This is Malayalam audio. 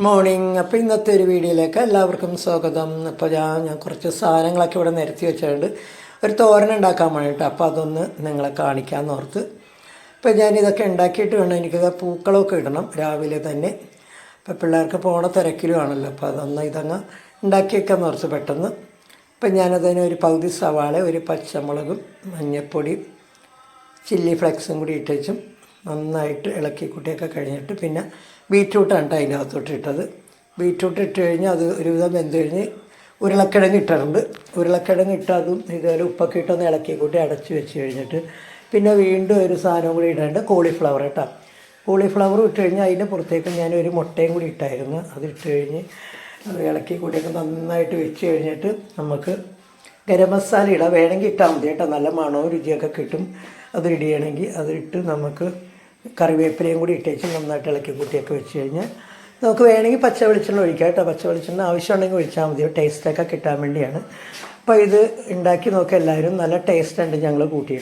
മോർണിംഗ്. അപ്പോൾ ഇന്നത്തെ ഒരു വീഡിയോയിലേക്ക് എല്ലാവർക്കും സ്വാഗതം. അപ്പോൾ ഞാൻ കുറച്ച് സാധനങ്ങളൊക്കെ ഇവിടെ നിരത്തി വെച്ചിട്ടുണ്ട്. ഒരു തോരൻ ഉണ്ടാക്കാൻ വേണ്ടിയിട്ട്, അപ്പോൾ അതൊന്ന് നിങ്ങളെ കാണിക്കാമെന്ന് ഓർത്ത്. ഇപ്പോൾ ഞാനിതൊക്കെ ഉണ്ടാക്കിയിട്ട് വേണം എനിക്കിത് പൂക്കളമൊക്കെ ഇടണം രാവിലെ തന്നെ. അപ്പോൾ പിള്ളേർക്ക് പോണ തിരക്കിലുമാണല്ലോ, അപ്പോൾ അതൊന്ന് ഇതങ്ങ് ഉണ്ടാക്കി വെക്കാമെന്ന് ഓർത്ത് പെട്ടെന്ന്. ഇപ്പം ഞാനതിന് ഒരു പകുതി സവാള, ഒരു പച്ചമുളകും മഞ്ഞൾപ്പൊടി, ചില്ലി ഫ്ലെക്സും കൂടി ഇട്ടും നന്നായിട്ട് ഇളക്കി കൂട്ടിയൊക്കെ കഴിഞ്ഞിട്ട് പിന്നെ ബീറ്റ്റൂട്ടാണ് കേട്ടോ അതിനകത്തോട്ട് ഇട്ടത്. ബീറ്റ്റൂട്ട് ഇട്ട് കഴിഞ്ഞാൽ അത് ഒരുവിധം വെന്ത് കഴിഞ്ഞ് ഉരുളക്കിഴങ്ങ് ഇട്ടിട്ടുണ്ട്. ഉരുളക്കിഴങ്ങ് ഇട്ടതും ഇതുപോലെ ഉപ്പൊക്കെ ഇട്ടൊന്ന് ഇളക്കി കൂട്ടി അടച്ച് വെച്ച് കഴിഞ്ഞിട്ട് പിന്നെ വീണ്ടും ഒരു സാധനം കൂടി ഇടേണ്ട കോളിഫ്ലവർ കേട്ടോ. കോളിഫ്ലവർ ഇട്ട് കഴിഞ്ഞാൽ അതിൻ്റെ പുറത്തേക്ക് ഞാനൊരു മുട്ടയും കൂടി ഇട്ടായിരുന്നു. അതിട്ട് കഴിഞ്ഞ് ഇളക്കി കൂട്ടിയൊക്കെ നന്നായിട്ട് വെച്ച് കഴിഞ്ഞിട്ട് നമുക്ക് ഗരം മസാല ഇടാം. വേണമെങ്കിൽ ഇട്ടാൽ മതി കേട്ടോ, നല്ല മണവും രുചിയൊക്കെ കിട്ടും. അത് ഇടുകയാണെങ്കിൽ അതിട്ട് നമുക്ക് കറിവേപ്പിലയും കൂടി ഇട്ടേച്ച് നന്നായിട്ട് ഇളക്കി കൂട്ടിയൊക്കെ വെച്ച് കഴിഞ്ഞാൽ നമുക്ക് വേണമെങ്കിൽ പച്ച വെളിച്ചെണ്ണ ഒഴിക്കാം കേട്ടോ. പച്ച വെളിച്ചെണ്ണ ആവശ്യമുണ്ടെങ്കിൽ ഒഴിച്ചാൽ മതി, ടേസ്റ്റൊക്കെ കിട്ടാൻ വേണ്ടിയാണ്. അപ്പോൾ ഇത് ഉണ്ടാക്കി നോക്കുക എല്ലാവരും. നല്ല ടേസ്റ്റ് ഉണ്ട് ഞങ്ങൾ കൂട്ടിയിട്ട്.